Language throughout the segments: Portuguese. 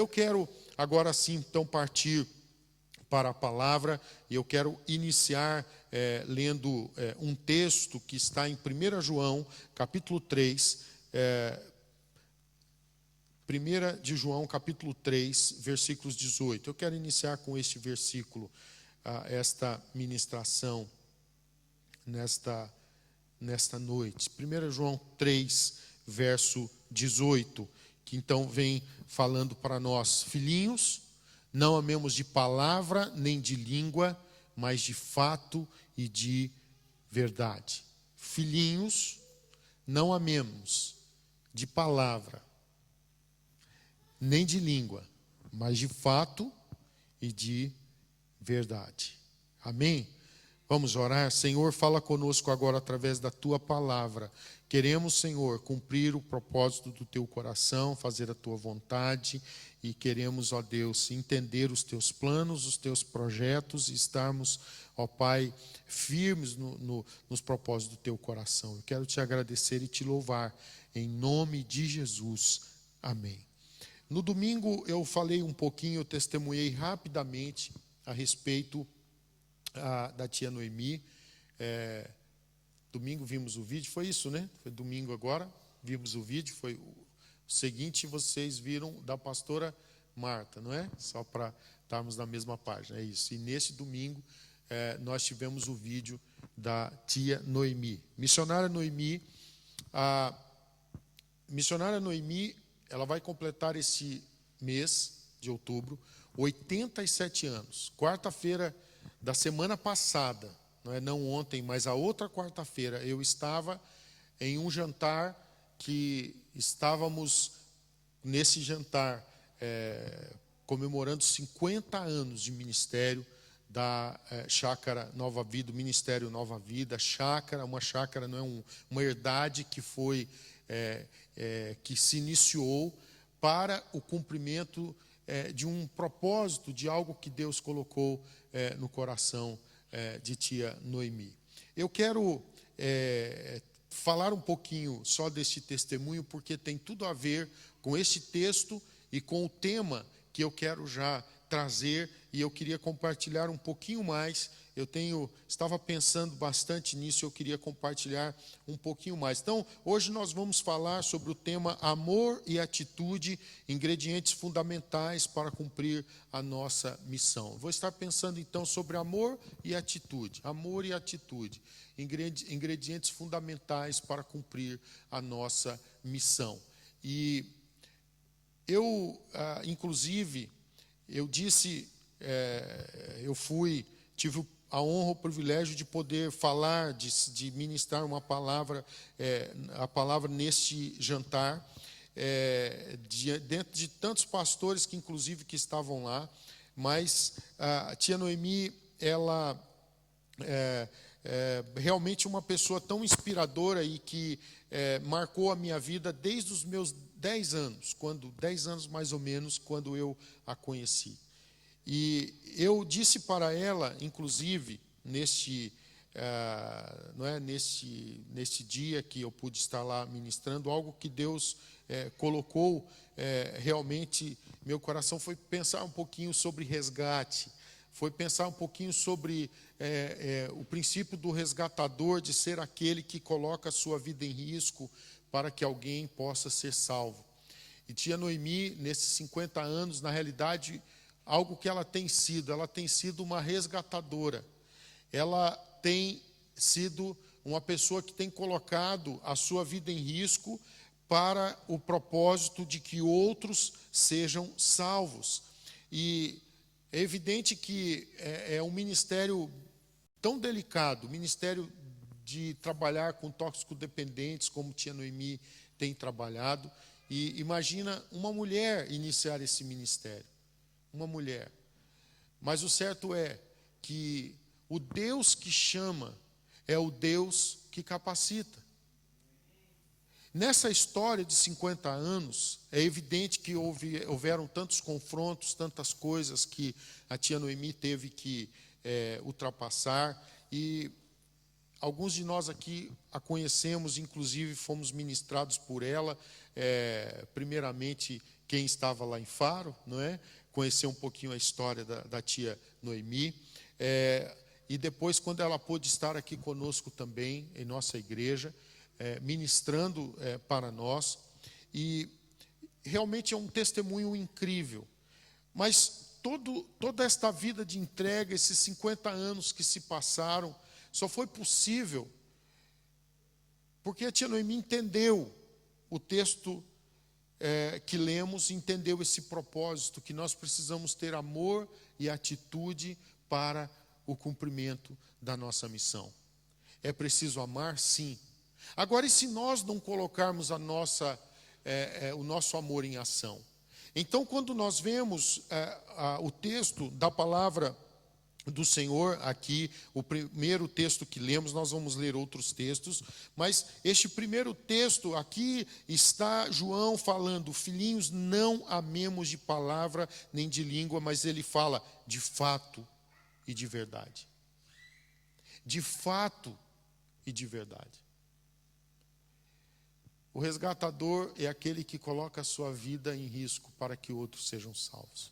Eu quero agora sim, então, partir para a palavra, e eu quero iniciar lendo um texto que está em 1 João, capítulo 3, 1 de João, capítulo 3, versículos 18. Eu quero iniciar com este versículo, esta ministração, nesta noite. 1 João 3, verso 18, que então vem falando para nós: filhinhos, não amemos de palavra nem de língua, mas de fato e de verdade. Filhinhos, não amemos de palavra nem de língua, mas de fato e de verdade. Amém? Vamos orar. Senhor, fala conosco agora através da Tua palavra. Queremos, Senhor, cumprir o propósito do Teu coração, fazer a Tua vontade, e queremos, ó Deus, entender os Teus planos, os Teus projetos, e estarmos, ó Pai, firmes nos propósitos do Teu coração. Eu quero Te agradecer e Te louvar, em nome de Jesus. Amém. No domingo eu falei um pouquinho, eu testemunhei rapidamente a respeito da tia Noemi. Domingo vimos o vídeo, foi isso, né? Foi domingo agora, vimos o vídeo, foi o seguinte, vocês viram da pastora Marta, não é? Só para estarmos na mesma página, é isso. E nesse domingo nós tivemos o vídeo da tia Noemi. Missionária Noemi, a missionária Noemi, ela vai completar esse mês de outubro 87 anos. Quarta-feira da semana passada, não ontem, mas a outra quarta-feira, eu estava em um jantar que estávamos nesse jantar comemorando 50 anos de ministério da Chácara Nova Vida, o Ministério Nova Vida. Chácara, uma chácara não é uma herdade que foi que se iniciou para o cumprimento de um propósito, de algo que Deus colocou no coração de tia Noemi. Eu quero falar um pouquinho só deste testemunho, porque tem tudo a ver com este texto e com o tema que eu quero já trazer, e eu queria compartilhar um pouquinho mais. Estava pensando bastante nisso, eu queria compartilhar um pouquinho mais. Então, hoje nós vamos falar sobre o tema amor e atitude, ingredientes fundamentais para cumprir a nossa missão. Vou estar pensando então sobre amor e atitude, ingredientes fundamentais para cumprir a nossa missão. E eu, inclusive, eu disse, tive a honra, o privilégio de poder falar, de ministrar uma palavra, a palavra neste jantar, dentro de tantos pastores que inclusive que estavam lá, mas a tia Noemi, ela realmente uma pessoa tão inspiradora e que marcou a minha vida desde os meus 10 anos, 10 anos mais ou menos, quando eu a conheci. E eu disse para ela, inclusive, neste dia que eu pude estar lá ministrando, algo que Deus colocou realmente, meu coração foi pensar um pouquinho sobre resgate, foi pensar um pouquinho sobre o princípio do resgatador, de ser aquele que coloca a sua vida em risco para que alguém possa ser salvo. E tia Noemi, nesses 50 anos, na realidade, algo que ela tem sido uma resgatadora. Ela tem sido uma pessoa que tem colocado a sua vida em risco para o propósito de que outros sejam salvos. E é evidente que é um ministério tão delicado, o ministério de trabalhar com toxicodependentes, como tia Noemi tem trabalhado. E imagina uma mulher iniciar esse ministério, uma mulher. Mas o certo é que o Deus que chama é o Deus que capacita. Nessa história de 50 anos, é evidente que houveram tantos confrontos, tantas coisas que a tia Noemi teve que ultrapassar, e alguns de nós aqui a conhecemos, inclusive fomos ministrados por ela. Primeiramente, quem estava lá em Faro, não é? Conhecer um pouquinho a história da tia Noemi. E depois, quando ela pôde estar aqui conosco também, em nossa igreja, ministrando para nós. E realmente é um testemunho incrível. Mas toda esta vida de entrega, esses 50 anos que se passaram, só foi possível porque a tia Noemi entendeu o texto que lemos, entendeu esse propósito, que nós precisamos ter amor e atitude para o cumprimento da nossa missão. É preciso amar, sim. Agora, e se nós não colocarmos o nosso amor em ação? Então, quando nós vemos o texto da palavra do Senhor aqui, o primeiro texto que lemos, nós vamos ler outros textos, mas este primeiro texto aqui está João falando: filhinhos, não amemos de palavra nem de língua, mas ele fala de fato e de verdade. De fato e de verdade. O resgatador é aquele que coloca a sua vida em risco para que outros sejam salvos.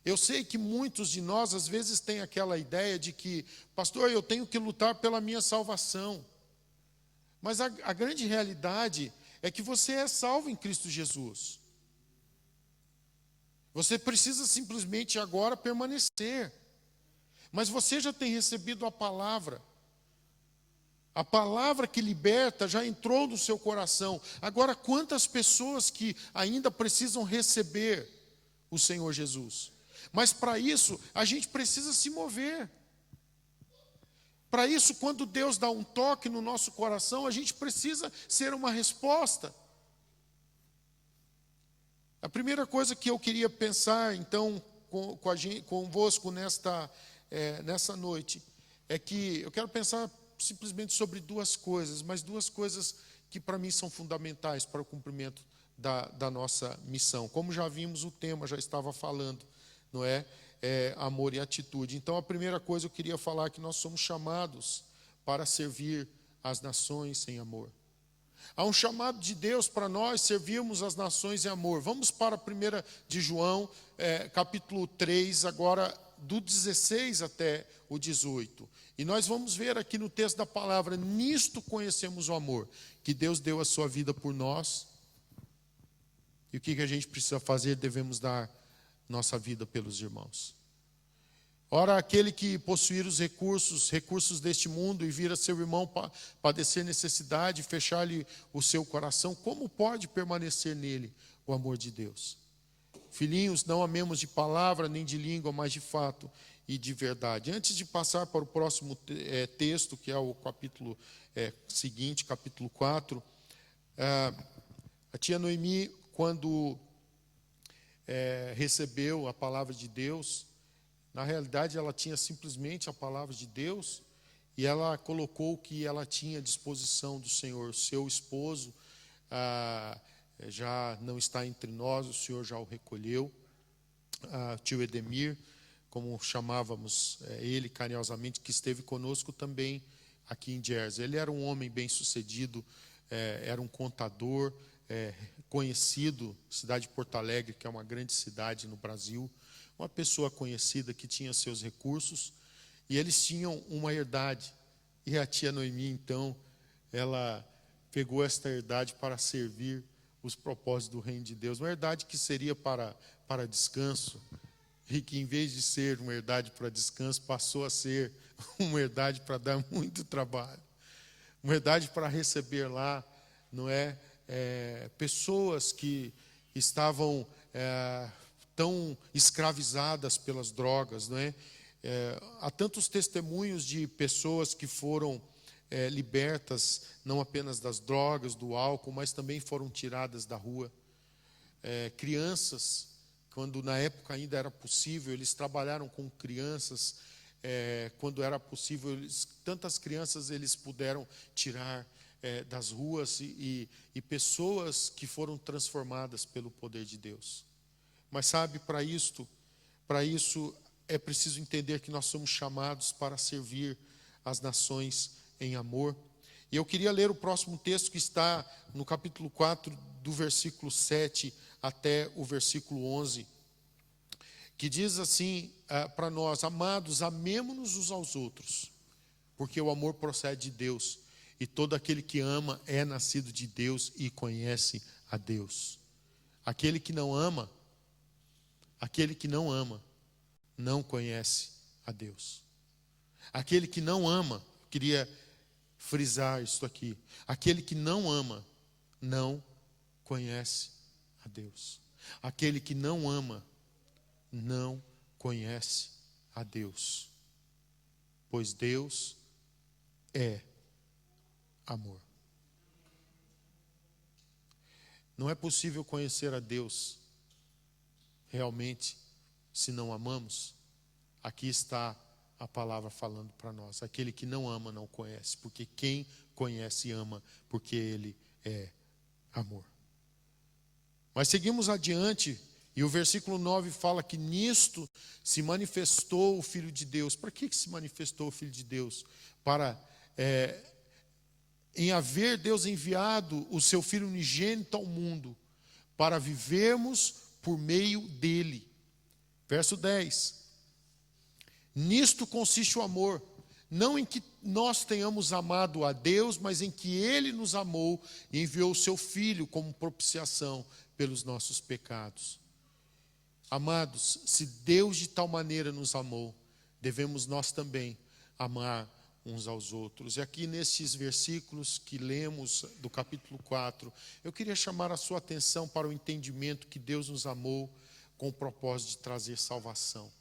Eu sei que muitos de nós, às vezes, têm aquela ideia de que, pastor, eu tenho que lutar pela minha salvação. Mas a grande realidade é que você é salvo em Cristo Jesus. Você precisa simplesmente agora permanecer. Mas você já tem recebido a palavra. A palavra que liberta já entrou no seu coração. Agora, quantas pessoas que ainda precisam receber o Senhor Jesus? Mas para isso, a gente precisa se mover. Para isso, quando Deus dá um toque no nosso coração, a gente precisa ser uma resposta. A primeira coisa que eu queria pensar, então, convosco nessa noite, é que eu quero pensar simplesmente sobre duas coisas, mas duas coisas que para mim são fundamentais para o cumprimento da nossa missão. Como já vimos, o tema já estava falando, não é? Amor e atitude. Então, a primeira coisa eu queria falar é que nós somos chamados para servir as nações em amor. Há um chamado de Deus para nós servirmos as nações em amor. Vamos para a 1 de João, capítulo 3, agora do 16 até o 18. E nós vamos ver aqui no texto da palavra: nisto conhecemos o amor, que Deus deu a sua vida por nós. E o que a gente precisa fazer? Devemos dar nossa vida pelos irmãos. Ora, aquele que possuir os recursos deste mundo, e vir a seu irmão padecer necessidade, fechar-lhe o seu coração, como pode permanecer nele o amor de Deus? Filhinhos, não amemos de palavra nem de língua, mas de fato e de verdade. Antes de passar para o próximo texto, que é o capítulo seguinte, capítulo 4, a tia Noemi, quando recebeu a palavra de Deus, na realidade ela tinha simplesmente a palavra de Deus, e ela colocou o que ela tinha à disposição do Senhor. Seu esposo já não está entre nós, o Senhor já o recolheu. Tio Edemir, como chamávamos ele carinhosamente, que esteve conosco também aqui em Jersey. Ele era um homem bem sucedido, era um contador, conhecido, cidade de Porto Alegre, que é uma grande cidade no Brasil, uma pessoa conhecida que tinha seus recursos, e eles tinham uma herdade. E a tia Noemi, então, ela pegou esta herdade para servir os propósitos do reino de Deus, uma herdade que seria para descanso, e que em vez de ser uma herdade para descanso, passou a ser uma herdade para dar muito trabalho, uma herdade para receber lá, não é? Pessoas que estavam tão escravizadas pelas drogas, não é? Há tantos testemunhos de pessoas que foram libertas, não apenas das drogas, do álcool, mas também foram tiradas da rua. Crianças, quando na época ainda era possível, eles trabalharam com crianças, quando era possível, tantas crianças eles puderam tirar das ruas, e pessoas que foram transformadas pelo poder de Deus. Mas sabe, para isso é preciso entender que nós somos chamados para servir as nações em amor. E eu queria ler o próximo texto, que está no capítulo 4, do versículo 7 até o versículo 11, que diz assim para nós: amados, amemo-nos uns aos outros, porque o amor procede de Deus, e todo aquele que ama é nascido de Deus e conhece a Deus. Aquele que não ama, não conhece a Deus. Aquele que não ama, queria frisar isso aqui, aquele que não ama, não conhece a Deus. Aquele que não ama, não conhece a Deus, pois Deus é amor. Não é possível conhecer a Deus realmente se não amamos. Aqui está a palavra falando para nós: aquele que não ama não conhece, porque quem conhece ama, porque Ele é amor. Mas seguimos adiante, e o versículo 9 fala que nisto se manifestou o Filho de Deus. Para que se manifestou o Filho de Deus? Para, em haver Deus enviado o seu Filho unigênito ao mundo, para vivermos por meio dele. Verso 10. Nisto consiste o amor, não em que nós tenhamos amado a Deus, mas em que Ele nos amou e enviou o seu Filho como propiciação pelos nossos pecados. Amados, se Deus de tal maneira nos amou, devemos nós também amar uns aos outros. E aqui nesses versículos que lemos do capítulo 4, eu queria chamar a sua atenção para o entendimento que Deus nos amou com o propósito de trazer salvação.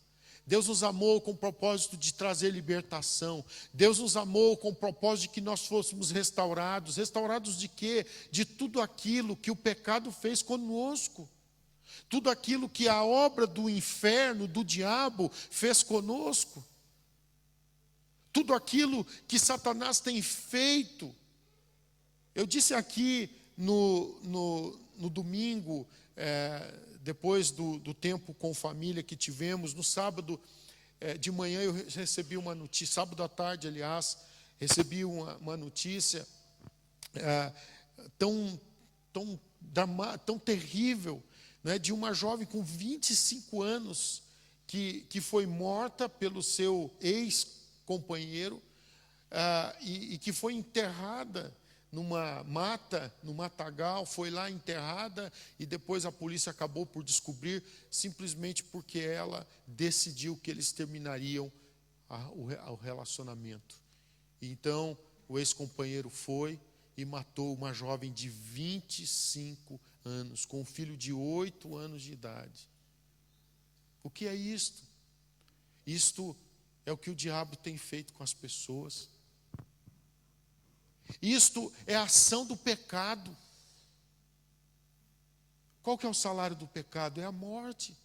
Deus nos amou com o propósito de trazer libertação. Deus nos amou com o propósito de que nós fôssemos restaurados. Restaurados de quê? De tudo aquilo que o pecado fez conosco. Tudo aquilo que a obra do inferno, do diabo, fez conosco. Tudo aquilo que Satanás tem feito. Eu disse aqui no domingo, depois do tempo com família que tivemos, no sábado de manhã eu recebi uma notícia, sábado à tarde, aliás, recebi uma notícia tão terrível, né, de uma jovem com 25 anos que foi morta pelo seu ex-companheiro e que foi enterrada numa mata, no matagal, foi lá enterrada, e depois a polícia acabou por descobrir, simplesmente porque ela decidiu que eles terminariam o relacionamento. Então, o ex-companheiro foi e matou uma jovem de 25 anos, com um filho de 8 anos de idade. O que é isto? Isto é o que o diabo tem feito com as pessoas. Isto é a ação do pecado. Qual que é o salário do pecado? É a morte.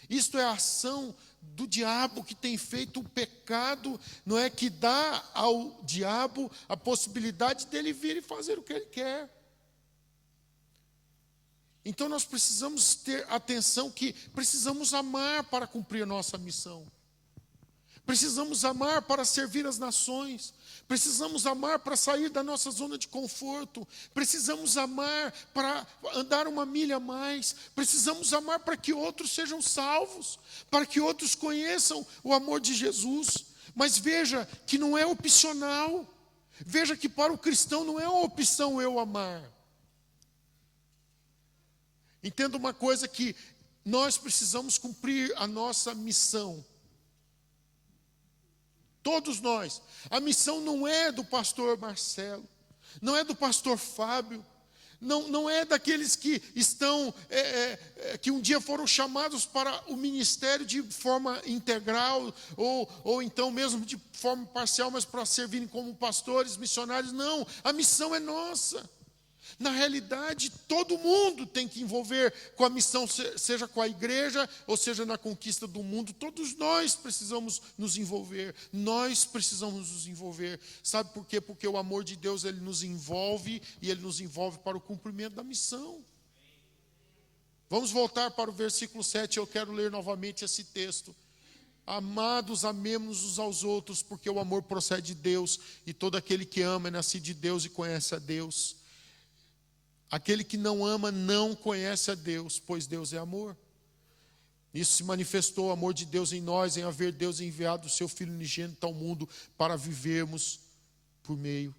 Isto é a ação do diabo que tem feito o pecado, não é, que dá ao diabo a possibilidade dele vir e fazer o que ele quer. Então nós precisamos ter atenção que precisamos amar para cumprir a nossa missão. Precisamos amar para servir as nações. Precisamos amar para sair da nossa zona de conforto. Precisamos amar para andar uma milha a mais. Precisamos amar para que outros sejam salvos, para que outros conheçam o amor de Jesus. Mas veja que não é opcional. Veja que para o cristão não é uma opção eu amar. Entenda uma coisa, que nós precisamos cumprir a nossa missão. Todos nós. A missão não é do pastor Marcelo, não é do pastor Fábio, não é daqueles que estão, que um dia foram chamados para o ministério de forma integral, ou então mesmo de forma parcial, mas para servirem como pastores, missionários. Não, a missão é nossa. Na realidade, todo mundo tem que envolver com a missão, seja com a igreja, ou seja na conquista do mundo. Todos nós precisamos nos envolver. Nós precisamos nos envolver. Sabe por quê? Porque o amor de Deus, ele nos envolve, e ele nos envolve para o cumprimento da missão. Vamos voltar para o versículo 7, eu quero ler novamente esse texto. Amados, amemos uns aos outros, porque o amor procede de Deus, e todo aquele que ama é nascido de Deus e conhece a Deus. Aquele que não ama não conhece a Deus, pois Deus é amor. Nisso se manifestou o amor de Deus em nós, em haver Deus enviado o seu Filho unigênito ao mundo para vivermos por meio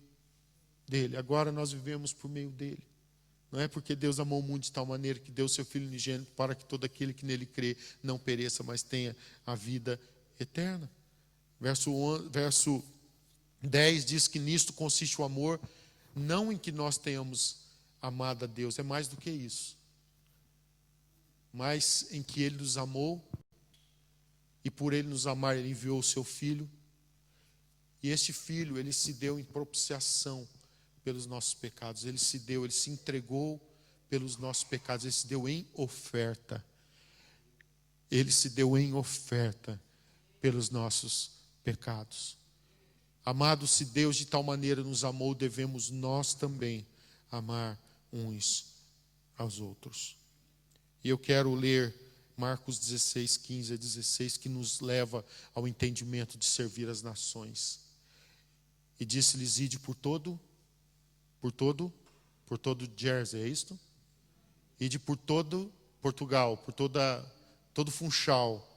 dele. Agora nós vivemos por meio dele. Não é porque Deus amou o mundo de tal maneira que deu o seu Filho unigênito para que todo aquele que nele crê não pereça, mas tenha a vida eterna. Verso 10 diz que nisto consiste o amor, não em que nós tenhamos amado a Deus, é mais do que isso. Mas em que Ele nos amou, e por Ele nos amar, Ele enviou o seu Filho, e este Filho, Ele se deu em propiciação pelos nossos pecados, Ele se entregou pelos nossos pecados, Ele se deu em oferta, Ele se deu em oferta pelos nossos pecados. Amado, se Deus de tal maneira nos amou, devemos nós também amar uns aos outros. E eu quero ler Marcos 16, 15 a 16, que nos leva ao entendimento de servir as nações. E disse-lhes: ide por todo Jersey, é isto? Ide por todo Portugal, por todo Funchal.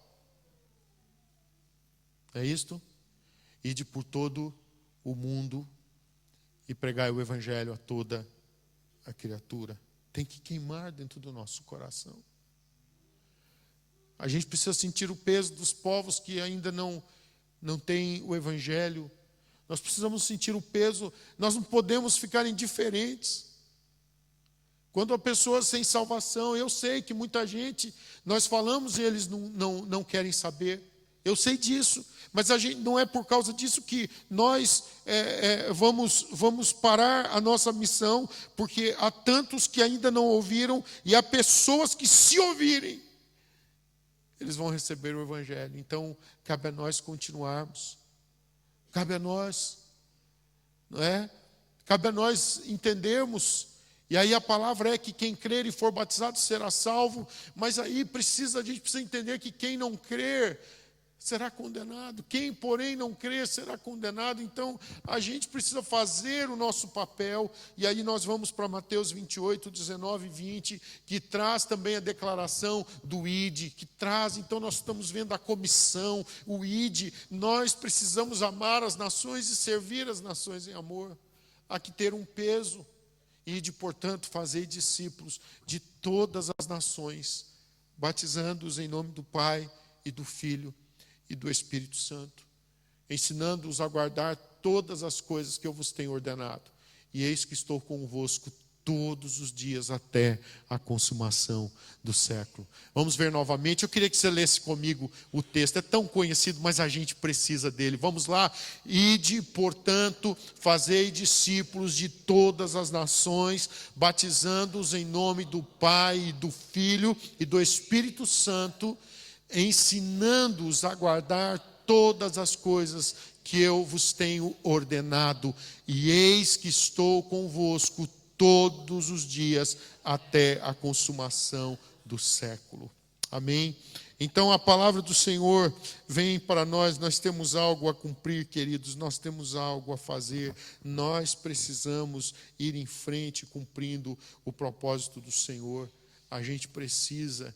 É isto? Ide por todo o mundo e pregai o evangelho a toda a criatura. Tem que queimar dentro do nosso coração. A gente precisa sentir o peso dos povos que ainda não têm o evangelho. Nós precisamos sentir o peso, nós não podemos ficar indiferentes. Quando há pessoas sem salvação, eu sei que muita gente, nós falamos e eles não querem saber. Eu sei disso, mas a gente, não é por causa disso que nós vamos parar a nossa missão, porque há tantos que ainda não ouviram, e há pessoas que, se ouvirem, eles vão receber o evangelho. Então, cabe a nós continuarmos. Cabe a nós, não é? Cabe a nós entendermos. E aí a palavra é que quem crer e for batizado será salvo, mas aí a gente precisa entender que quem não crer será condenado. Quem, porém, não crer será condenado. Então, a gente precisa fazer o nosso papel. E aí nós vamos para Mateus 28, 19 e 20, que traz também a declaração do ID, que traz, então nós estamos vendo a comissão, o ID. Nós precisamos amar as nações e servir as nações em amor. Há que ter um peso. Ide, portanto, fazei discípulos de todas as nações, batizando-os em nome do Pai e do Filho e do Espírito Santo, ensinando-os a guardar todas as coisas que eu vos tenho ordenado. E eis que estou convosco todos os dias até a consumação do século. Vamos ver novamente. Eu queria que você lesse comigo o texto. É tão conhecido, mas a gente precisa dele. Vamos lá. Ide, portanto, fazei discípulos de todas as nações, batizando-os em nome do Pai, e do Filho e do Espírito Santo, ensinando-os a guardar todas as coisas que eu vos tenho ordenado, e eis que estou convosco todos os dias até a consumação do século. Amém? Então a palavra do Senhor vem para nós temos algo a cumprir, queridos, nós temos algo a fazer, nós precisamos ir em frente cumprindo o propósito do Senhor. A gente precisa,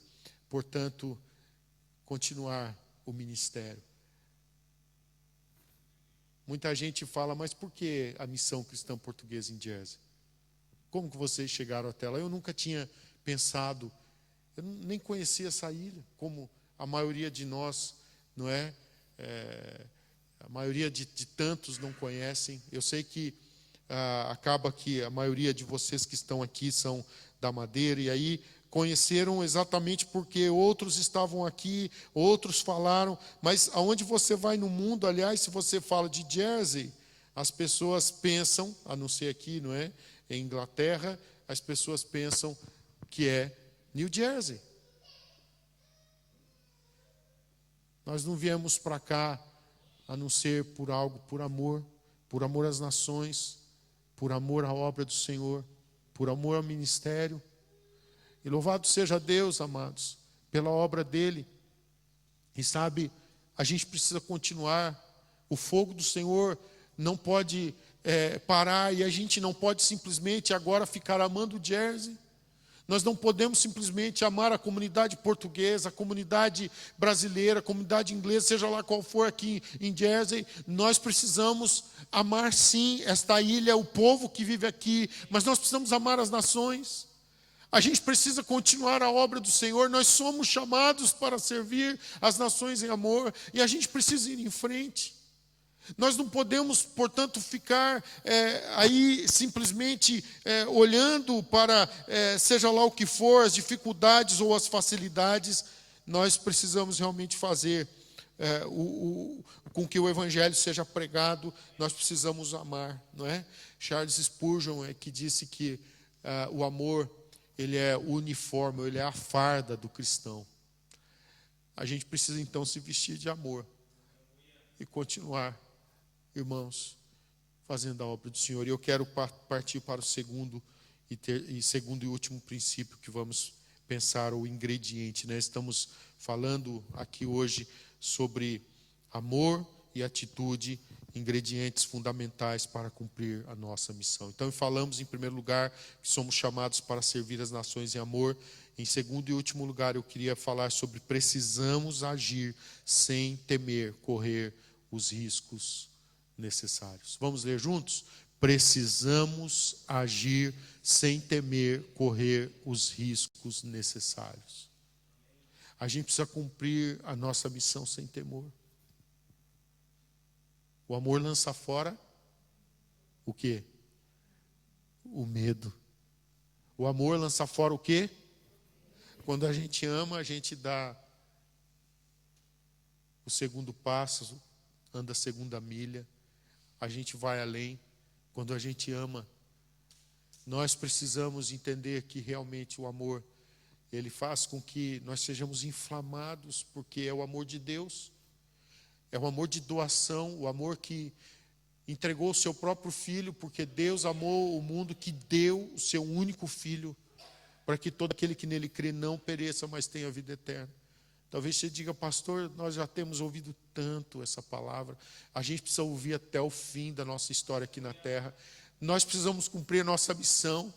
portanto, continuar o ministério. Muita gente fala, mas por que a missão cristã portuguesa em Jersey? Como que vocês chegaram até lá? Eu nunca tinha pensado, eu nem conhecia essa ilha, como a maioria de nós, não é? A maioria de tantos não conhecem. Eu sei que acaba que a maioria de vocês que estão aqui são da Madeira, e aí conheceram exatamente porque outros estavam aqui, outros falaram, mas aonde você vai no mundo, aliás, se você fala de Jersey, as pessoas pensam, a não ser aqui, não é? Em Inglaterra, as pessoas pensam que é New Jersey. Nós não viemos para cá a não ser por algo, por amor às nações, por amor à obra do Senhor, por amor ao ministério. E louvado seja Deus, amados, pela obra dele. E sabe, a gente precisa continuar. O fogo do Senhor não pode parar, e a gente não pode simplesmente agora ficar amando o Jersey. Nós não podemos simplesmente amar a comunidade portuguesa, a comunidade brasileira, a comunidade inglesa, seja lá qual for aqui em Jersey. Nós precisamos amar sim esta ilha, o povo que vive aqui, mas nós precisamos amar as nações. A gente precisa continuar a obra do Senhor. Nós somos chamados para servir as nações em amor, e a gente precisa ir em frente. Nós não podemos, portanto, ficar aí simplesmente olhando para, seja lá o que for, as dificuldades ou as facilidades. Nós precisamos realmente fazer com que o Evangelho seja pregado. Nós precisamos amar, não é? Charles Spurgeon que disse que o amor, ele é o uniforme, ele é a farda do cristão. A gente precisa então se vestir de amor e continuar, irmãos, fazendo a obra do Senhor. E eu quero partir para o segundo e último princípio que vamos pensar, o ingrediente, né? Estamos falando aqui hoje sobre amor e atitude, ingredientes fundamentais para cumprir a nossa missão. Então, falamos em primeiro lugar que somos chamados para servir as nações em amor. Em segundo e último lugar, eu queria falar sobre precisamos agir sem temer correr os riscos necessários. Vamos ler juntos? Precisamos agir sem temer correr os riscos necessários. A gente precisa cumprir a nossa missão sem temor. O amor lança fora o quê? O medo. O amor lança fora o quê? Quando a gente ama, a gente dá o segundo passo, anda a segunda milha, a gente vai além. Quando a gente ama, nós precisamos entender que realmente o amor, ele faz com que nós sejamos inflamados, porque é o amor de Deus, é o amor de doação, o amor que entregou o seu próprio filho, porque Deus amou o mundo, que deu o seu único filho, para que todo aquele que nele crê não pereça, mas tenha vida eterna. Talvez você diga, pastor, nós já temos ouvido tanto essa palavra, a gente precisa ouvir até o fim da nossa história aqui na terra. Nós precisamos cumprir a nossa missão,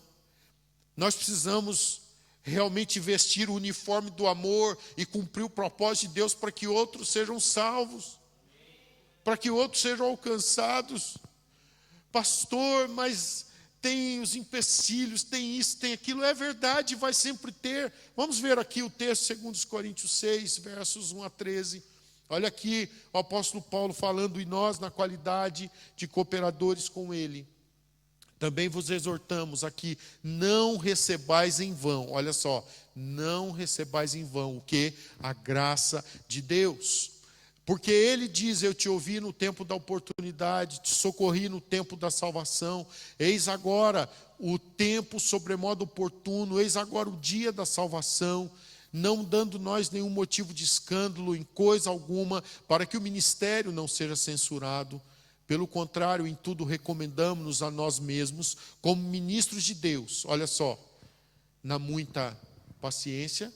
nós precisamos realmente vestir o uniforme do amor e cumprir o propósito de Deus para que outros sejam salvos, para que outros sejam alcançados. Pastor, mas tem os empecilhos, tem isso, tem aquilo. É verdade, vai sempre ter. Vamos ver aqui o texto, 2 Coríntios 6, versos 1 a 13. Olha aqui o apóstolo Paulo falando, e nós na qualidade de cooperadores com ele. Também vos exortamos aqui, não recebais em vão. Olha só, não recebais em vão o que? A graça de Deus. Porque ele diz, eu te ouvi no tempo da oportunidade, te socorri no tempo da salvação. Eis agora o tempo sobremodo oportuno, eis agora o dia da salvação, não dando nós nenhum motivo de escândalo em coisa alguma, para que o ministério não seja censurado. Pelo contrário, em tudo recomendamos-nos a nós mesmos, como ministros de Deus. Olha só, na muita paciência,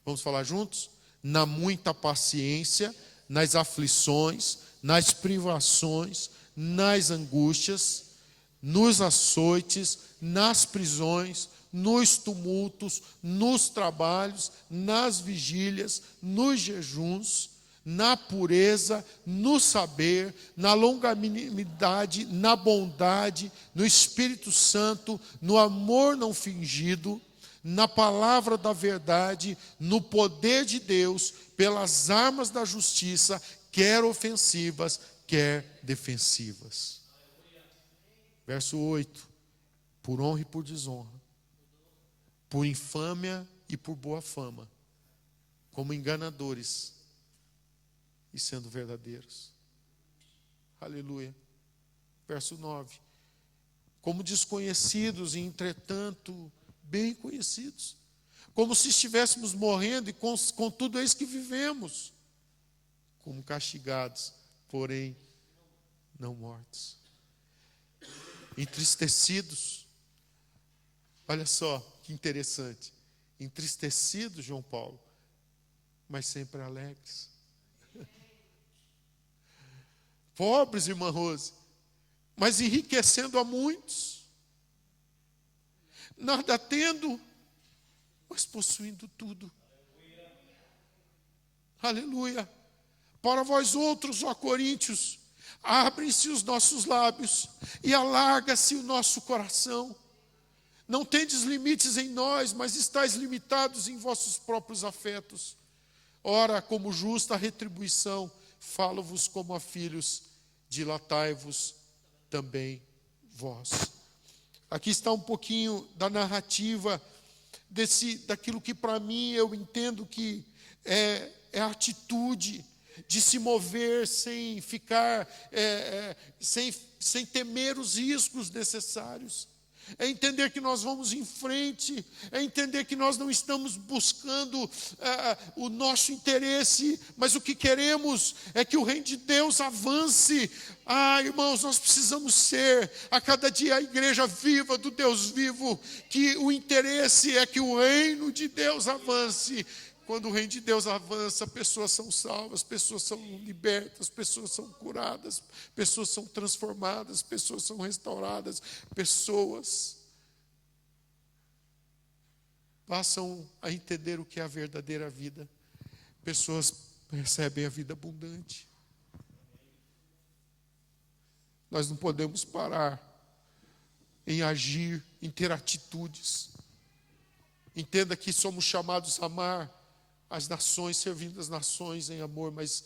vamos falar juntos? Na muita paciência, nas aflições, nas privações, nas angústias, nos açoites, nas prisões, nos tumultos, nos trabalhos, nas vigílias, nos jejuns, na pureza, no saber, na longanimidade, na bondade, no Espírito Santo, no amor não fingido, na palavra da verdade, no poder de Deus, pelas armas da justiça, quer ofensivas, quer defensivas. Verso 8. Por honra e por desonra, por infâmia e por boa fama, como enganadores e sendo verdadeiros. Aleluia. Verso 9. Como desconhecidos e entretanto bem conhecidos, como se estivéssemos morrendo e contudo eis que vivemos, como castigados, porém não mortos, entristecidos. Olha só que interessante, entristecidos, João Paulo, mas sempre alegres. Pobres, irmã Rose, mas enriquecendo a muitos, nada tendo, mas possuindo tudo. Aleluia. Para vós outros, ó Coríntios, abrem-se os nossos lábios e alarga-se o nosso coração. Não tendes limites em nós, mas estáis limitados em vossos próprios afetos. Ora, como justa retribuição, falo-vos como a filhos, dilatai-vos também vós. Aqui está um pouquinho da narrativa daquilo que para mim eu entendo que é a atitude de se mover sem ficar, sem temer os riscos necessários. É entender que nós vamos em frente, é entender que nós não estamos buscando o nosso interesse, mas o que queremos é que o reino de Deus avance. Irmãos, nós precisamos ser a cada dia a igreja viva do Deus vivo, que o interesse é que o reino de Deus avance. Quando o reino de Deus avança, pessoas são salvas, pessoas são libertas, pessoas são curadas, pessoas são transformadas, pessoas são restauradas, pessoas passam a entender o que é a verdadeira vida, pessoas recebem a vida abundante. Nós não podemos parar em agir, em ter atitudes. Entenda que somos chamados a amar as nações, servindo as nações em amor, mas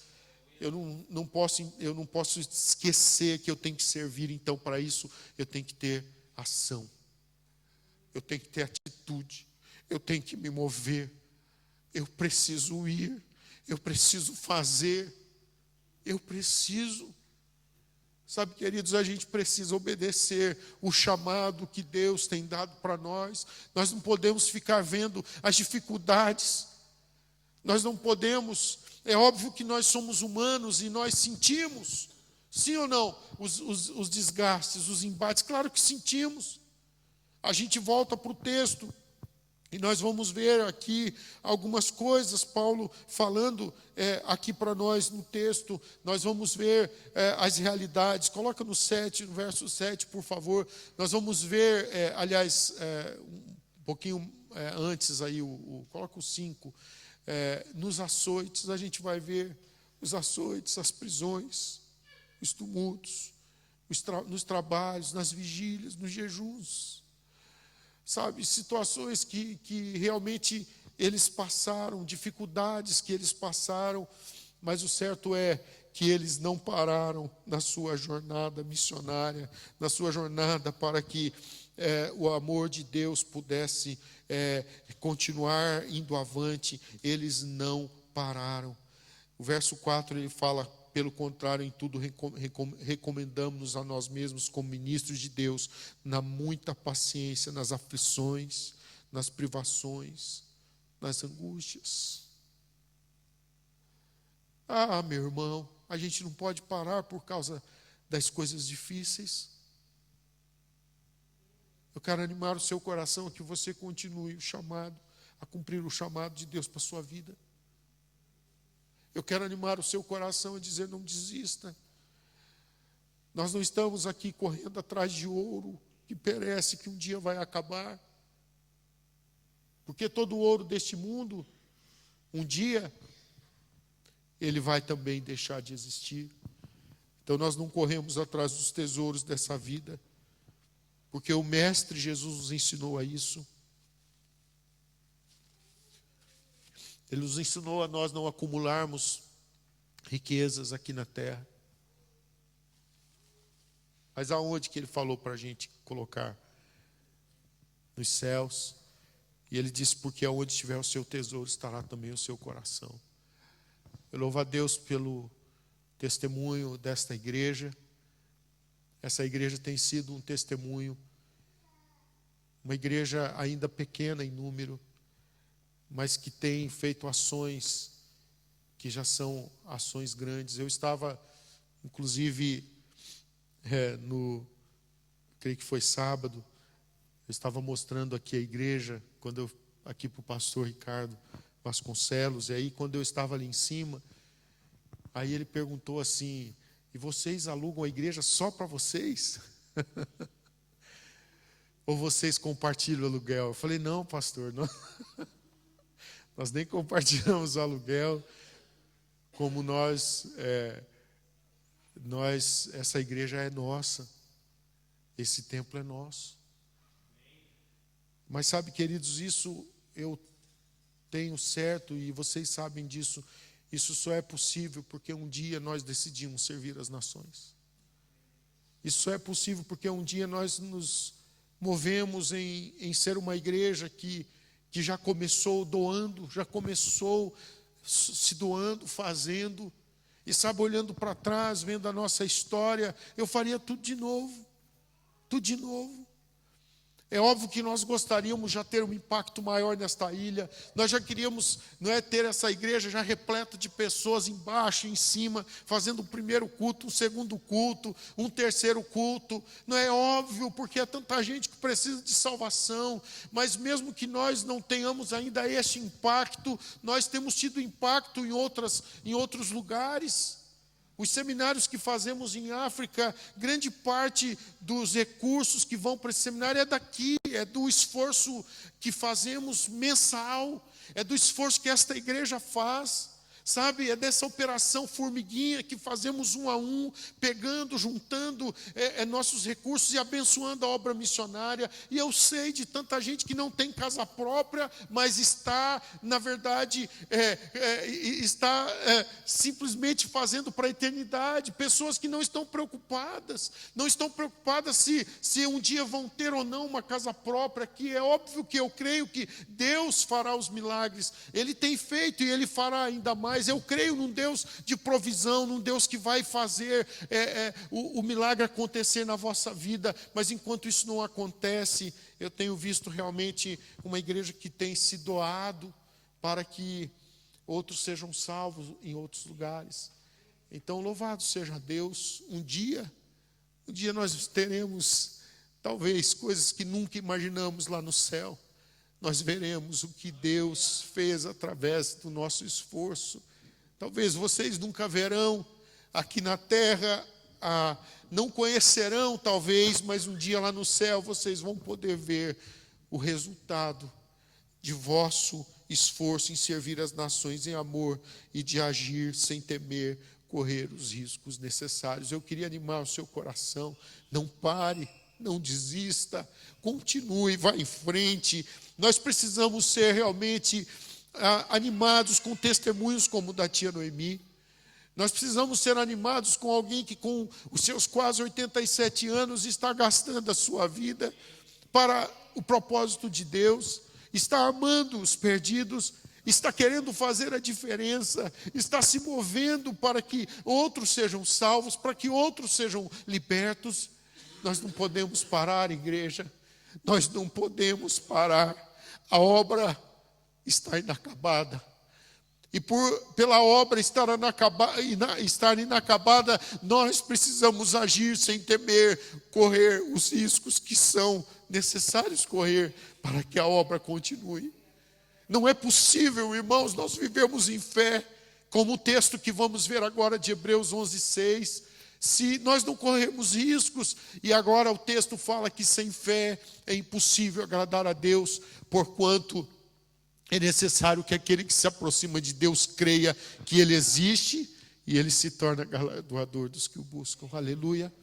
eu não posso esquecer que eu tenho que servir. Então, para isso, eu tenho que ter ação, eu tenho que ter atitude, eu tenho que me mover, eu preciso ir, eu preciso fazer, eu preciso. Sabe, queridos, a gente precisa obedecer o chamado que Deus tem dado para nós. Nós não podemos ficar vendo as dificuldades. Nós não podemos, é óbvio que nós somos humanos e nós sentimos, sim ou não, os desgastes, os embates, claro que sentimos. A gente volta para o texto e nós vamos ver aqui algumas coisas, Paulo falando aqui para nós no texto, nós vamos ver as realidades. Coloca no verso 7, por favor. Nós vamos ver, um pouquinho antes aí, coloca o 5. Nos açoites, a gente vai ver os açoites, as prisões, os tumultos, nos trabalhos, nas vigílias, nos jejuns, sabe, situações que realmente eles passaram, dificuldades que eles passaram, mas o certo é que eles não pararam na sua jornada missionária, na sua jornada para que o amor de Deus pudesse continuar indo avante. Eles não pararam. O verso 4 ele fala: pelo contrário, em tudo recomendamos-nos a nós mesmos como ministros de Deus, na muita paciência, nas aflições, nas privações, nas angústias. Meu irmão, a gente não pode parar por causa das coisas difíceis. Eu quero animar o seu coração a que você continue a cumprir o chamado de Deus para a sua vida. Eu quero animar o seu coração a dizer: não desista. Nós não estamos aqui correndo atrás de ouro que perece, que um dia vai acabar. Porque todo o ouro deste mundo, um dia, ele vai também deixar de existir. Então nós não corremos atrás dos tesouros dessa vida, porque o Mestre Jesus nos ensinou a isso. Ele nos ensinou a nós não acumularmos riquezas aqui na terra. Mas aonde que ele falou para a gente colocar? Nos céus. E ele disse: porque aonde estiver o seu tesouro, estará também o seu coração. Eu louvo a Deus pelo testemunho desta igreja. Essa igreja tem sido um testemunho, uma igreja ainda pequena em número, mas que tem feito ações que já são ações grandes. Eu estava, inclusive, creio que foi sábado, eu estava mostrando aqui a igreja, aqui para o pastor Ricardo Vasconcelos, e aí quando eu estava ali em cima, aí ele perguntou assim: E vocês alugam a igreja só para vocês? Ou vocês compartilham o aluguel? Eu falei, não, pastor, nós nem compartilhamos o aluguel, como essa igreja é nossa, esse templo é nosso. Mas sabe, queridos, isso eu tenho certo, e vocês sabem disso, isso só é possível porque um dia nós decidimos servir as nações. Isso só é possível porque um dia nós nos movemos em ser uma igreja que já começou doando, já começou se doando, fazendo, e sabe, olhando para trás, vendo a nossa história, eu faria tudo de novo, tudo de novo. É óbvio que nós gostaríamos já ter um impacto maior nesta ilha. Nós já queríamos, ter essa igreja já repleta de pessoas embaixo e em cima, fazendo um primeiro culto, um segundo culto, um terceiro culto. Não é óbvio, porque é tanta gente que precisa de salvação. Mas mesmo que nós não tenhamos ainda este impacto, nós temos tido impacto em outros lugares. Os seminários que fazemos em África, grande parte dos recursos que vão para esse seminário é daqui, é do esforço que fazemos mensal, é do esforço que esta igreja faz, sabe? É dessa operação formiguinha que fazemos um a um, pegando, juntando nossos recursos e abençoando a obra missionária. E eu sei de tanta gente que não tem casa própria, mas está, na verdade, simplesmente fazendo para a eternidade. Pessoas que não estão preocupadas se um dia vão ter ou não uma casa própria aqui. É óbvio que eu creio que Deus fará os milagres. Ele tem feito e Ele fará ainda mais. Eu creio num Deus de provisão, num Deus que vai fazer o milagre acontecer na vossa vida. Mas enquanto isso não acontece, eu tenho visto realmente uma igreja que tem se doado para que outros sejam salvos em outros lugares. Então, louvado seja Deus. Um dia nós teremos, talvez, coisas que nunca imaginamos lá no céu. Nós veremos o que Deus fez através do nosso esforço. Talvez vocês nunca verão aqui na terra, não conhecerão talvez, mas um dia lá no céu vocês vão poder ver o resultado de vosso esforço em servir as nações em amor e de agir sem temer correr os riscos necessários. Eu queria animar o seu coração, não pare, não desista, continue, vá em frente. Nós precisamos ser realmente animados com testemunhos como o da tia Noemi. Nós precisamos ser animados com alguém que com os seus quase 87 anos está gastando a sua vida para o propósito de Deus, está amando os perdidos, está querendo fazer a diferença, está se movendo para que outros sejam salvos, para que outros sejam libertos. Nós não podemos parar, igreja. Nós não podemos parar. A obra está inacabada. E pela obra estar inacabada, nós precisamos agir sem temer, correr os riscos que são necessários correr para que a obra continue. Não é possível, irmãos, nós vivemos em fé, como o texto que vamos ver agora de Hebreus 11:6. Se nós não corremos riscos, e agora o texto fala que sem fé é impossível agradar a Deus, porquanto é necessário que aquele que se aproxima de Deus creia que Ele existe e Ele se torna galardoador dos que o buscam. Aleluia.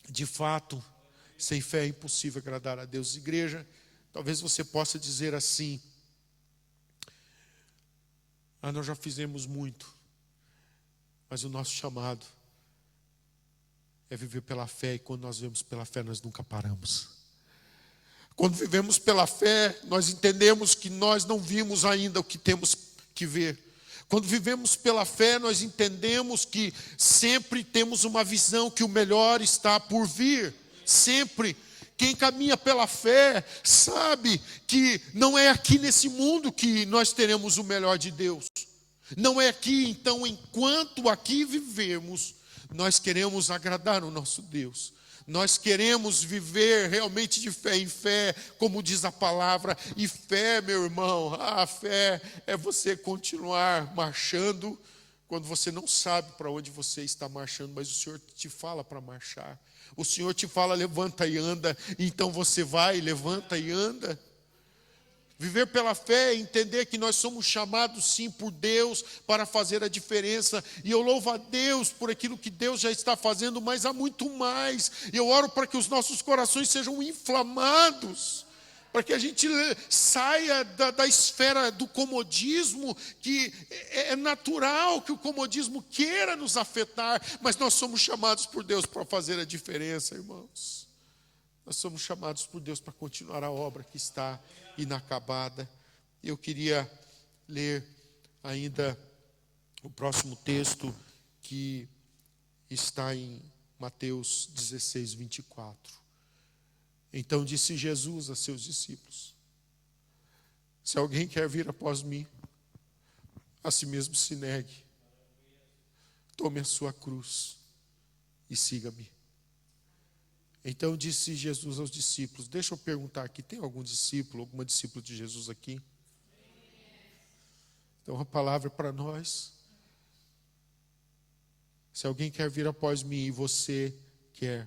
De fato, sem fé é impossível agradar a Deus. Igreja, talvez você possa dizer assim: nós já fizemos muito, mas o nosso chamado é viver pela fé, e quando nós vivemos pela fé, nós nunca paramos. Quando vivemos pela fé, nós entendemos que nós não vimos ainda o que temos que ver. Quando vivemos pela fé, nós entendemos que sempre temos uma visão que o melhor está por vir. Sempre. Quem caminha pela fé sabe que não é aqui nesse mundo que nós teremos o melhor de Deus. Não é aqui, então, enquanto aqui vivemos, nós queremos agradar o nosso Deus. Nós queremos viver realmente de fé em fé, como diz a palavra. E fé, meu irmão, a fé é você continuar marchando quando você não sabe para onde você está marchando, mas o Senhor te fala para marchar. O Senhor te fala, levanta e anda, então você vai, levanta e anda. Viver pela fé é entender que nós somos chamados sim por Deus para fazer a diferença. E eu louvo a Deus por aquilo que Deus já está fazendo, mas há muito mais. E eu oro para que os nossos corações sejam inflamados, para que a gente saia da esfera do comodismo, que é natural que o comodismo queira nos afetar, mas nós somos chamados por Deus para fazer a diferença, irmãos. Nós somos chamados por Deus para continuar a obra que está inacabada. Eu queria ler ainda o próximo texto, que está em Mateus 16, 24. Então disse Jesus a seus discípulos: se alguém quer vir após mim, a si mesmo se negue, tome a sua cruz e siga-me. Então disse Jesus aos discípulos, deixa eu perguntar aqui, tem algum discípulo, alguma discípula de Jesus aqui? Então a palavra é para nós. Se alguém quer vir após mim e você quer,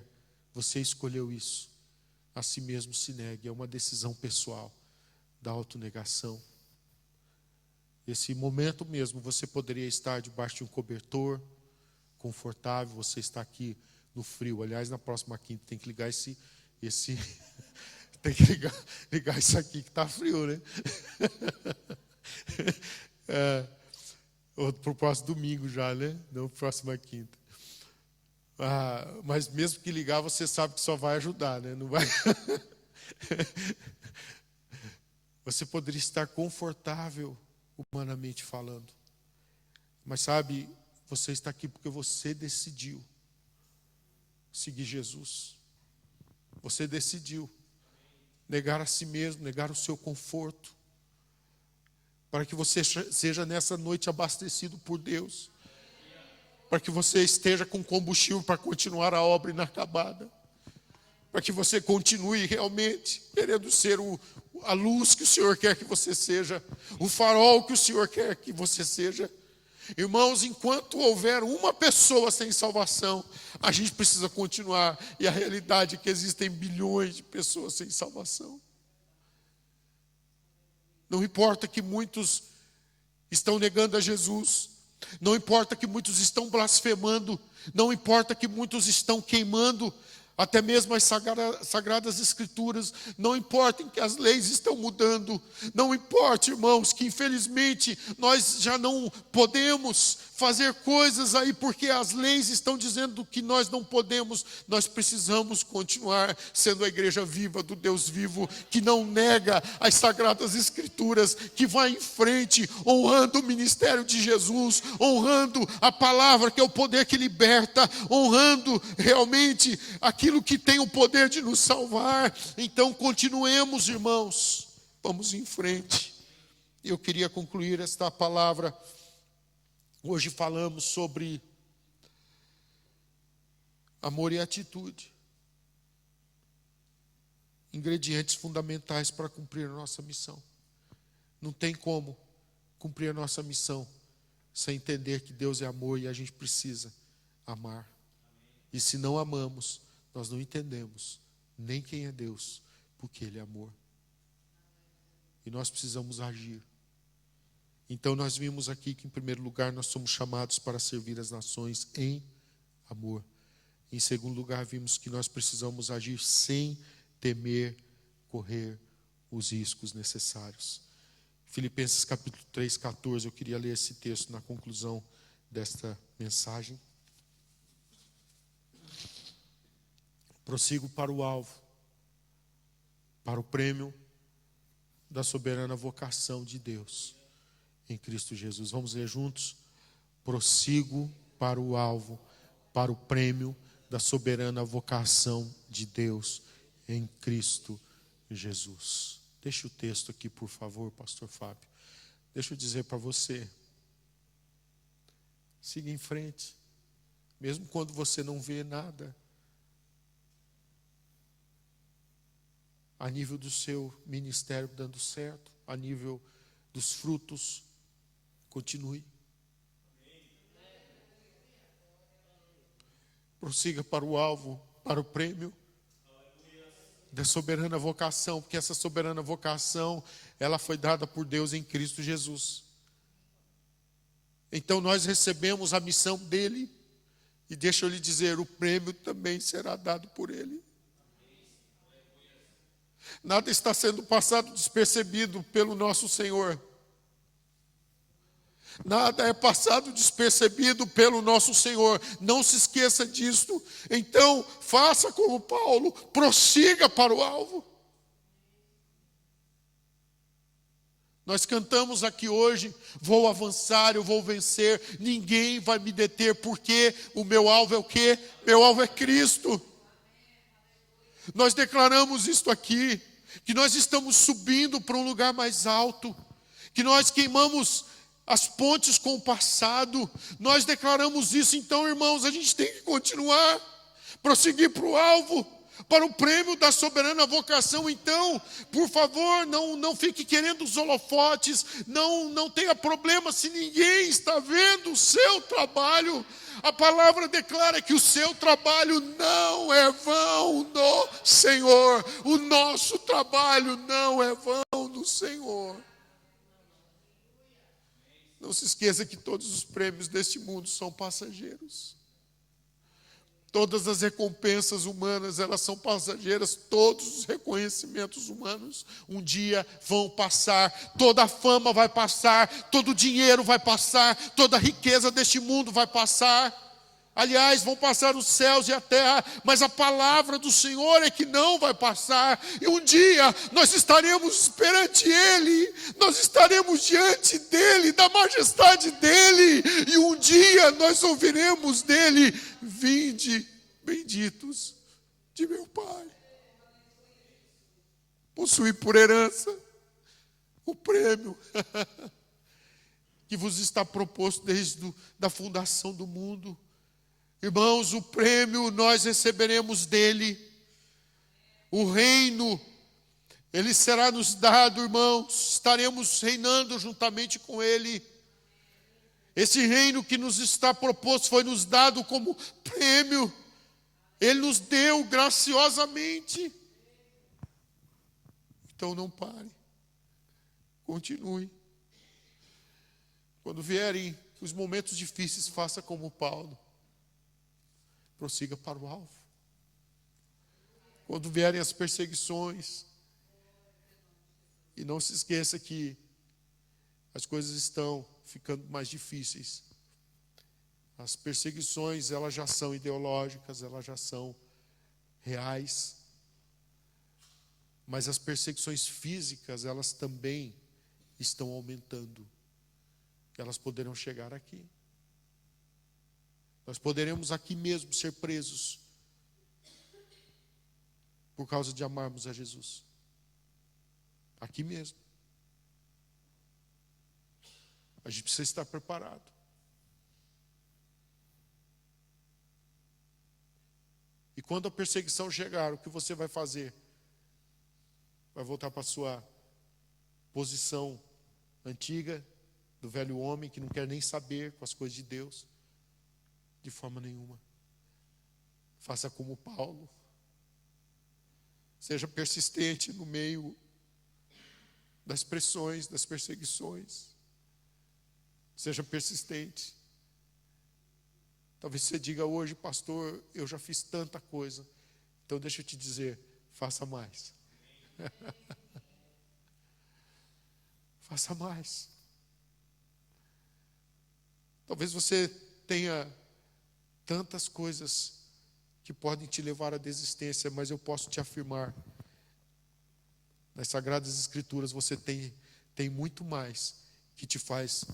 você escolheu isso, a si mesmo se negue, é uma decisão pessoal da autonegação. Esse momento mesmo, você poderia estar debaixo de um cobertor confortável, você está aqui no frio. Aliás, na próxima quinta tem que ligar esse tem que ligar isso aqui que está frio, né? Ou para o próximo domingo já, né? Não próxima quinta. Mas mesmo que ligar, você sabe que só vai ajudar, né? Não vai. Você poderia estar confortável, humanamente falando. Mas sabe, você está aqui porque você decidiu seguir Jesus. Você decidiu negar a si mesmo, negar o seu conforto, para que você seja nessa noite abastecido por Deus, para que você esteja com combustível para continuar a obra inacabada, para que você continue realmente querendo ser a luz que o Senhor quer que você seja, o farol que o Senhor quer que você seja. Irmãos, enquanto houver uma pessoa sem salvação, a gente precisa continuar. E a realidade é que existem bilhões de pessoas sem salvação. Não importa que muitos estão negando a Jesus, não importa que muitos estão blasfemando, não importa que muitos estão queimando até mesmo as sagradas escrituras, não importa que as leis estão mudando, não importa, irmãos, que infelizmente nós já não podemos fazer coisas aí porque as leis estão dizendo que nós não podemos. Nós precisamos continuar sendo a igreja viva do Deus vivo, que não nega as sagradas escrituras, que vai em frente, honrando o ministério de Jesus, honrando a palavra que é o poder que liberta, honrando realmente aquilo que tem o poder de nos salvar. Então continuemos, irmãos, vamos em frente. Eu queria concluir esta palavra. Hoje falamos sobre amor e atitude, ingredientes fundamentais para cumprir a nossa missão. Não tem como cumprir a nossa missão sem entender que Deus é amor e a gente precisa amar. E se não amamos, nós não entendemos nem quem é Deus, porque Ele é amor. E nós precisamos agir. Então nós vimos aqui que em primeiro lugar nós somos chamados para servir as nações em amor. Em segundo lugar vimos que nós precisamos agir sem temer correr os riscos necessários. Filipenses capítulo 3, 14, eu queria ler esse texto na conclusão desta mensagem. Prossigo para o alvo, para o prêmio da soberana vocação de Deus em Cristo Jesus. Vamos ler juntos? Prossigo para o alvo, para o prêmio da soberana vocação de Deus em Cristo Jesus. Deixa o texto aqui, por favor, pastor Fábio. Deixa eu dizer para você, siga em frente, mesmo quando você não vê nada a nível do seu ministério dando certo, a nível dos frutos. Continue. prossiga para o alvo, para o prêmio da soberana vocação, porque essa soberana vocação, ela foi dada por Deus em Cristo Jesus. Então nós recebemos a missão dele, e deixa eu lhe dizer, o prêmio também será dado por ele. Nada está sendo passado despercebido pelo nosso Senhor. Nada é passado despercebido pelo nosso Senhor. Não se esqueça disso. Então, faça como Paulo, prossiga para o alvo. Nós cantamos aqui hoje, vou avançar, eu vou vencer, ninguém vai me deter, porque o meu alvo é o quê? Meu alvo é Cristo. Nós declaramos isto aqui, que nós estamos subindo para um lugar mais alto, que nós queimamos as pontes com o passado. Nós declaramos isso. Então, irmãos, a gente tem que continuar, prosseguir para o alvo, para o prêmio da soberana vocação. Então, por favor, não fique querendo os holofotes, não tenha problema se ninguém está vendo o seu trabalho. A palavra declara que o seu trabalho não é vão no Senhor. O nosso trabalho não é vão no Senhor. Não se esqueça que todos os prêmios deste mundo são passageiros. Todas as recompensas humanas, elas são passageiras. Todos os reconhecimentos humanos um dia vão passar. Toda a fama vai passar, todo o dinheiro vai passar, toda a riqueza deste mundo vai passar. Aliás, vão passar os céus e a terra, mas a palavra do Senhor é que não vai passar. E um dia nós estaremos perante Ele, nós estaremos diante dEle, da majestade dEle. E um dia nós ouviremos dEle: vinde, benditos de meu Pai. Possui por herança o prêmio que vos está proposto desde a fundação do mundo. Irmãos, o prêmio nós receberemos dele. O reino, ele será nos dado, irmãos. Estaremos reinando juntamente com ele. Esse reino que nos está proposto foi nos dado como prêmio. Ele nos deu graciosamente. Então não pare. Continue. Quando vierem os momentos difíceis, faça como Paulo. Prossiga para o alvo. Quando vierem as perseguições, e não se esqueça que as coisas estão ficando mais difíceis. As perseguições, elas já são ideológicas, elas já são reais. Mas as perseguições físicas, elas também estão aumentando. Elas poderão chegar aqui. Nós poderemos aqui mesmo ser presos por causa de amarmos a Jesus. Aqui mesmo. A gente precisa estar preparado. E quando a perseguição chegar, o que você vai fazer? Vai voltar para a sua posição antiga, do velho homem que não quer nem saber com as coisas de Deus. De forma nenhuma. Faça como Paulo. Seja persistente no meio das pressões, das perseguições. Seja persistente. Talvez você diga hoje: pastor, eu já fiz tanta coisa. Então deixa eu te dizer, faça mais. Faça mais. Talvez você tenha tantas coisas que podem te levar à desistência, mas eu posso te afirmar, nas Sagradas Escrituras você tem muito mais que te faz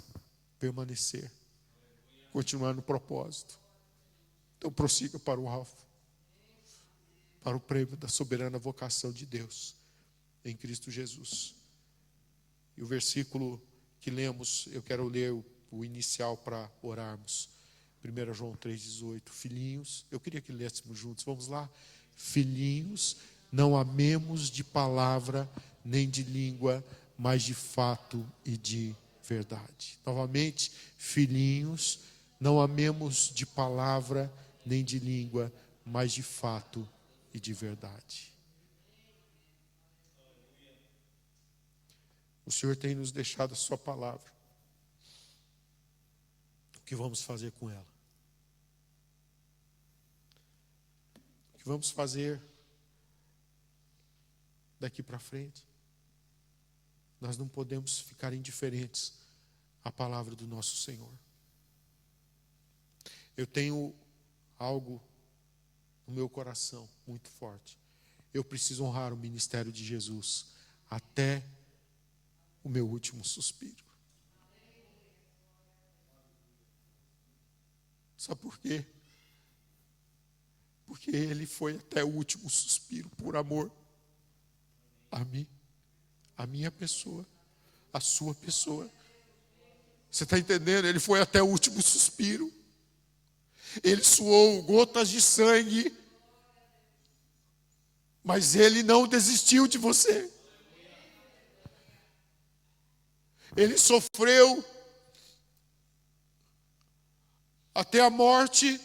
permanecer, continuar no propósito. Então prossiga para o alvo, para o prêmio da soberana vocação de Deus, em Cristo Jesus. E o versículo que lemos, eu quero ler o inicial para orarmos. 1 João 3,18, filhinhos, eu queria que lêssemos juntos, vamos lá? Filhinhos, não amemos de palavra nem de língua, mas de fato e de verdade. Novamente, filhinhos, não amemos de palavra nem de língua, mas de fato e de verdade. O Senhor tem nos deixado a sua palavra. O que vamos fazer com ela? O que vamos fazer daqui para frente? Nós não podemos ficar indiferentes à palavra do nosso Senhor. Eu tenho algo no meu coração muito forte. Eu preciso honrar o ministério de Jesus até o meu último suspiro. Sabe por quê? Porque Ele foi até o último suspiro por amor a mim, a minha pessoa, a sua pessoa. Você está entendendo? Ele foi até o último suspiro. Ele suou gotas de sangue, mas Ele não desistiu de você. Ele sofreu até a morte,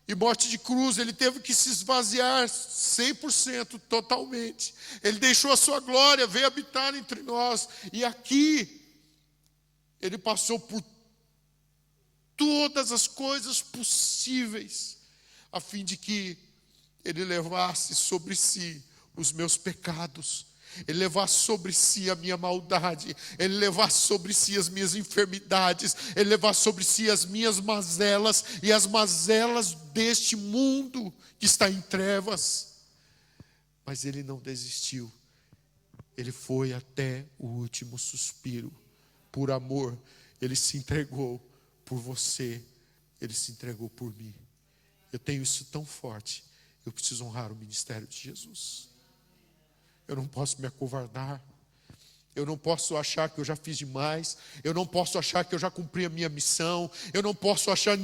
e morte de cruz. Ele teve que se esvaziar 100%, totalmente. Ele deixou a sua glória, veio habitar entre nós. E aqui, Ele passou por todas as coisas possíveis, a fim de que Ele levasse sobre si os meus pecados, Ele levasse sobre si a minha maldade, Ele levasse sobre si as minhas enfermidades, Ele levasse sobre si as minhas mazelas e as mazelas deste mundo que está em trevas. Mas Ele não desistiu. Ele foi até o último suspiro. Por amor, Ele se entregou por você, Ele se entregou por mim. Eu tenho isso tão forte. Eu preciso honrar o ministério de Jesus. Eu não posso me acovardar. Eu não posso achar que eu já fiz demais. Eu não posso achar que eu já cumpri a minha missão. Eu não posso achar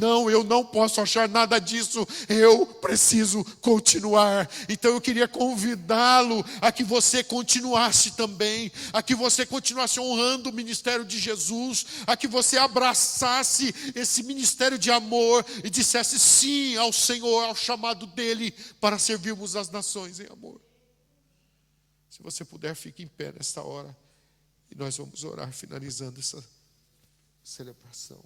nada disso. Eu preciso continuar. Então eu queria convidá-lo a que você continuasse também. A que você continuasse honrando o ministério de Jesus. A que você abraçasse esse ministério de amor e dissesse sim ao Senhor, ao chamado dEle para servirmos as nações em amor. Se você puder, fique em pé nesta hora. E nós vamos orar finalizando essa celebração.